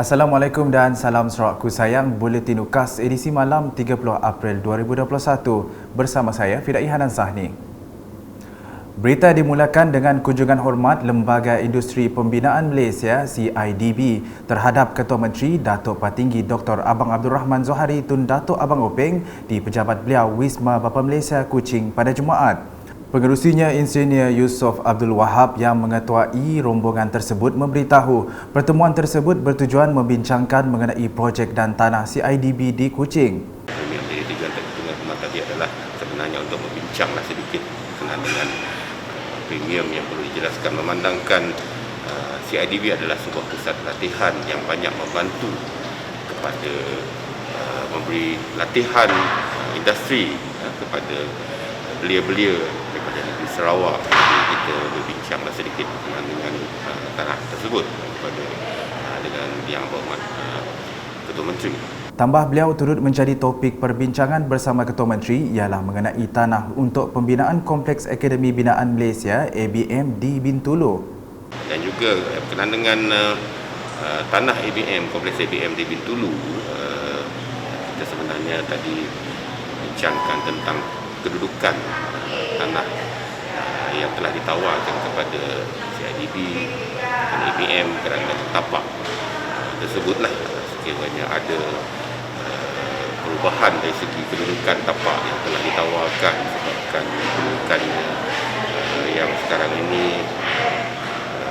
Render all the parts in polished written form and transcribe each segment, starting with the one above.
Assalamualaikum dan salam Sarawakku sayang. Buletin UKAS edisi malam 30 April 2021 bersama saya Fidai Hanan Sahni. Berita dimulakan dengan kunjungan hormat Lembaga Industri Pembinaan Malaysia CIDB terhadap Ketua Menteri Datuk Patinggi Dr. Abang Abdul Rahman Zohari Tun Datuk Abang Openg di pejabat beliau Wisma Bapa Malaysia Kuching pada Jumaat. Pengerusinya Insinyur Yusof Abdul Wahab yang mengetuai rombongan tersebut memberitahu pertemuan tersebut bertujuan membincangkan mengenai projek dan tanah CIDB di Kuching. Yang menjadi tujuan pertemuan tadi adalah sebenarnya untuk membincanglah sedikit berkenaan dengan premium yang perlu dijelaskan, memandangkan CIDB adalah sebuah pusat latihan yang banyak membantu kepada memberi latihan industri kepada belia-belia daripada negeri Sarawak. Jadi kita berbincanglah sedikit dengan tanah tersebut dengan Yang Berhormat Ketua Menteri. Tambah beliau turut menjadi topik perbincangan bersama Ketua Menteri ialah mengenai tanah untuk pembinaan Kompleks Akademi Binaan Malaysia ABM di Bintulu. Dan juga berkenaan dengan tanah ABM, Kompleks ABM di Bintulu, kita sebenarnya tadi bincangkan tentang kedudukan tanah yang telah ditawarkan kepada CIDB dan ABM kerana tapak tersebutlah sekiranya ada perubahan dari segi kedudukan tapak yang telah ditawarkan sebabkan kedudukannya yang sekarang ini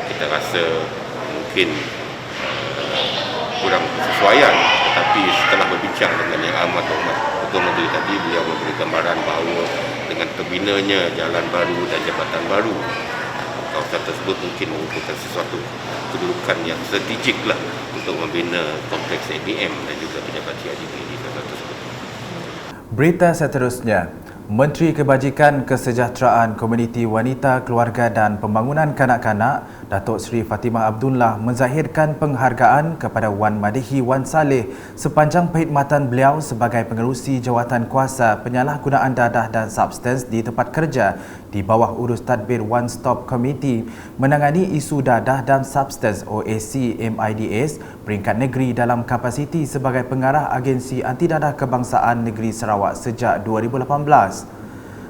kita rasa mungkin kurang kesesuaian, tetapi setelah berbincang dengan Yang Amat Berhormat Ketua Menteri tadi, beliau memberi gambaran bahawa dengan terbinanya jalan baru dan jabatan baru, kawasan tersebut mungkin merupakan sesuatu kedudukan yang strategik lah untuk membina kompleks ABM dan juga pejabat CIDB di kawasan tersebut. Berita seterusnya, Menteri Kebajikan Kesejahteraan Komuniti Wanita, Keluarga dan Pembangunan Kanak-kanak Datuk Seri Fatimah Abdullah menzahirkan penghargaan kepada Wan Madihi Wan Saleh sepanjang perkhidmatan beliau sebagai pengerusi jawatan kuasa penyalahgunaan dadah dan substans di tempat kerja di bawah urus tadbir One Stop Committee menangani isu dadah dan substans OAC MIDS peringkat negeri dalam kapasiti sebagai pengarah Agensi Anti Dadah Kebangsaan Negeri Sarawak sejak 2018.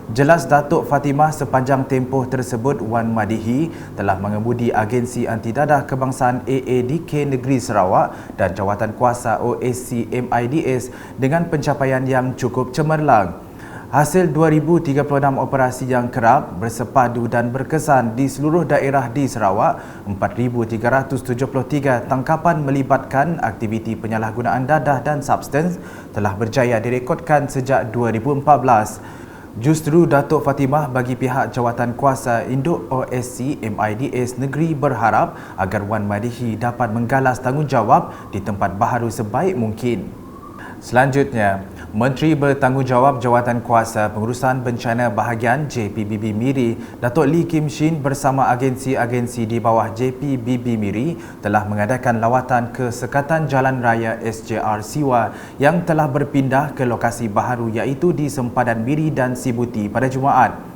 Jelas Datuk Fatimah sepanjang tempoh tersebut Wan Madihi telah mengemudi Agensi Anti Dadah Kebangsaan AADK Negeri Sarawak dan Jawatan Kuasa OAC MIDS dengan pencapaian yang cukup cemerlang. Hasil 2036 operasi yang kerap, bersepadu dan berkesan di seluruh daerah di Sarawak, 4,373 tangkapan melibatkan aktiviti penyalahgunaan dadah dan substans telah berjaya direkodkan sejak 2014. Justru Datuk Fatimah bagi pihak Jawatan Kuasa Induk OSC MIDS Negeri berharap agar Wan Madihi dapat menggalas tanggungjawab di tempat baharu sebaik mungkin. Selanjutnya, Menteri Bertanggungjawab Jawatan Kuasa Pengurusan Bencana Bahagian JPBB Miri, Datuk Lee Kim Shin bersama agensi-agensi di bawah JPBB Miri telah mengadakan lawatan ke Sekatan Jalan Raya SJR Siwa yang telah berpindah ke lokasi baharu iaitu di Sempadan Miri dan Sibuti pada Jumaat.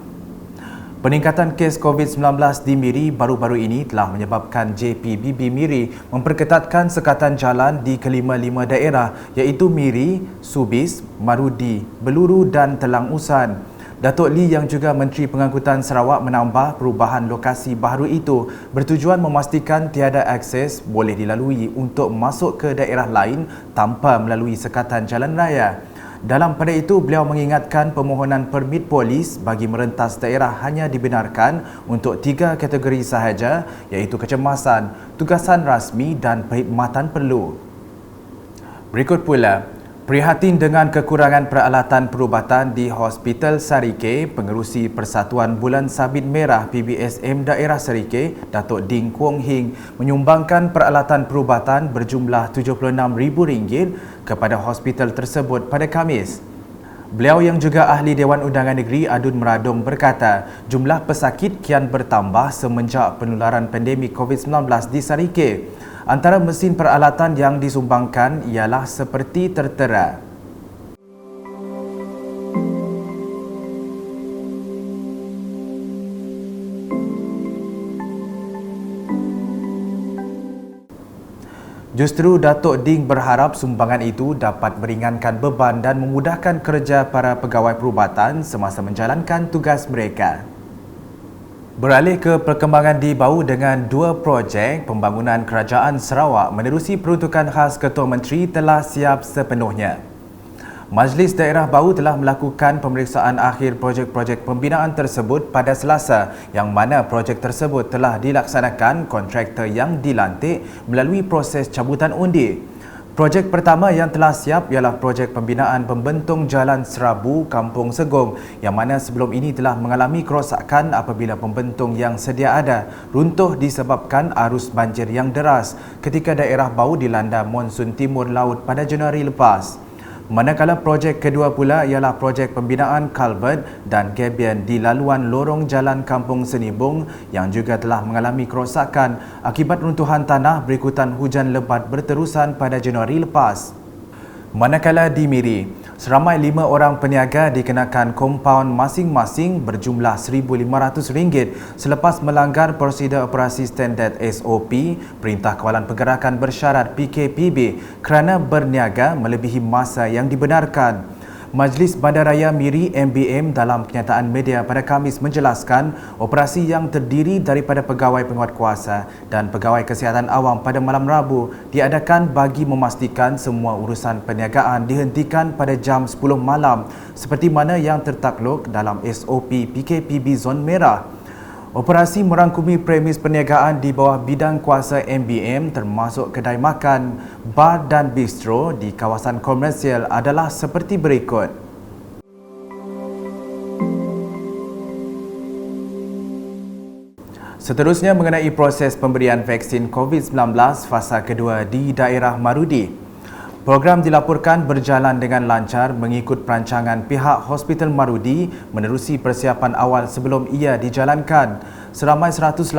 Peningkatan kes COVID-19 di Miri baru-baru ini telah menyebabkan JPBB Miri memperketatkan sekatan jalan di kelima-lima daerah iaitu Miri, Subis, Marudi, Beluru dan Telang Usan. Datuk Lee yang juga Menteri Pengangkutan Sarawak menambah perubahan lokasi baharu itu bertujuan memastikan tiada akses boleh dilalui untuk masuk ke daerah lain tanpa melalui sekatan jalan raya. Dalam pada itu, beliau mengingatkan permohonan permit polis bagi merentas daerah hanya dibenarkan untuk 3 kategori sahaja iaitu kecemasan, tugasan rasmi dan perkhidmatan perlu. Berikut pula, prihatin dengan kekurangan peralatan perubatan di Hospital Sarike, Pengerusi Persatuan Bulan Sabit Merah PBSM Daerah Sarike, Datuk Ding Kuong Hing menyumbangkan peralatan perubatan berjumlah RM76,000 kepada hospital tersebut pada Khamis. Beliau yang juga ahli Dewan Undangan Negeri Adun Meradong berkata, jumlah pesakit kian bertambah semenjak penularan pandemik COVID-19 di Sarike. Antara mesin peralatan yang disumbangkan ialah seperti tertera. Justru Datuk Ding berharap sumbangan itu dapat meringankan beban dan memudahkan kerja para pegawai perubatan semasa menjalankan tugas mereka. Beralih ke perkembangan di Bau dengan 2 projek pembangunan Kerajaan Sarawak menerusi peruntukan khas Ketua Menteri telah siap sepenuhnya. Majlis Daerah Bau telah melakukan pemeriksaan akhir projek-projek pembinaan tersebut pada Selasa yang mana projek tersebut telah dilaksanakan kontraktor yang dilantik melalui proses cabutan undi. Projek pertama yang telah siap ialah projek pembinaan pembentung Jalan Serabu, Kampung Segong yang mana sebelum ini telah mengalami kerosakan apabila pembentung yang sedia ada runtuh disebabkan arus banjir yang deras ketika daerah Bau dilanda monsun timur laut pada Januari lepas. Manakala projek kedua pula ialah projek pembinaan kalvert dan gabion di laluan lorong Jalan Kampung Senibung yang juga telah mengalami kerosakan akibat runtuhan tanah berikutan hujan lebat berterusan pada Januari lepas. Manakala di Miri, seramai 5 orang peniaga dikenakan kompaun masing-masing berjumlah RM1,500 selepas melanggar prosedur operasi standard SOP Perintah Kawalan Pergerakan Bersyarat PKPB kerana berniaga melebihi masa yang dibenarkan. Majlis Bandaraya Miri MBM dalam kenyataan media pada Khamis menjelaskan operasi yang terdiri daripada pegawai penguatkuasa dan pegawai kesihatan awam pada malam Rabu diadakan bagi memastikan semua urusan perniagaan dihentikan pada jam 10 malam seperti mana yang tertakluk dalam SOP PKPB Zon Merah. Operasi merangkumi premis perniagaan di bawah bidang kuasa MBM termasuk kedai makan, bar dan bistro di kawasan komersial adalah seperti berikut. Seterusnya mengenai proses pemberian vaksin COVID-19 fasa kedua di daerah Marudi. Program dilaporkan berjalan dengan lancar mengikut perancangan pihak Hospital Marudi menerusi persiapan awal sebelum ia dijalankan. Seramai 186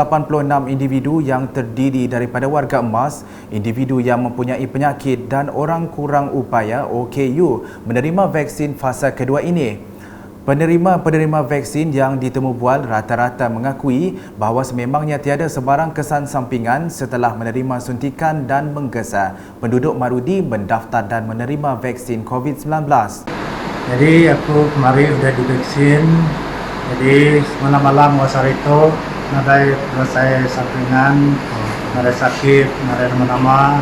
individu yang terdiri daripada warga emas, individu yang mempunyai penyakit dan orang kurang upaya OKU menerima vaksin fasa kedua ini. Penerima vaksin yang ditemu bual rata-rata mengakui bahawa sememangnya tiada sebarang kesan sampingan setelah menerima suntikan dan menggesa. Penduduk Marudi mendaftar dan menerima vaksin COVID-19. Jadi aku kemarin sudah divaksin. Jadi semalam-malam wasar itu ada selesai sampingan, ada sakit, ada nama-nama.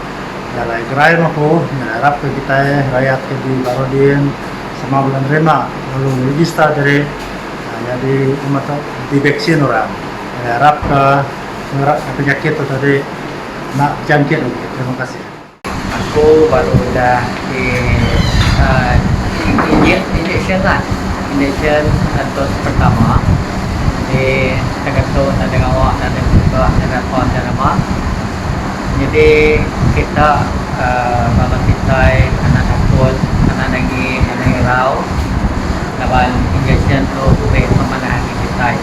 Dari gerai aku mengharap ke kita rakyat di Barodin sama bulan terima lalu register dari jadi umat divaksin orang harap ke penyakit itu tadi nak jangkit. Terima kasih. Aku baru dah injection atau pertama di tergantung dengan awak dan juga dengan kawan dan nama. Jadi kita kalau kita anak takut anak lagi rau lawan injection tu boleh memanah kita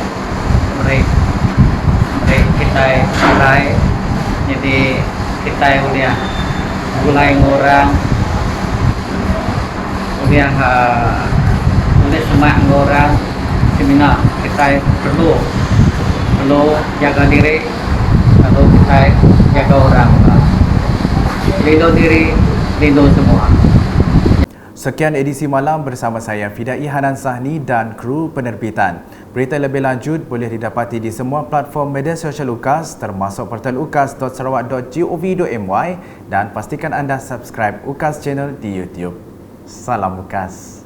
mereka kita mulai jadi kita udah mulai orang udah mulai semua orang seminar kita perlu jaga diri atau kita jaga orang lindung diri lindung semua. Sekian edisi malam bersama saya Fidai Hanan Sahni dan kru penerbitan. Berita lebih lanjut boleh didapati di semua platform media sosial UKAS termasuk portal ukas.sarawak.gov.my dan pastikan anda subscribe UKAS channel di YouTube. Salam UKAS.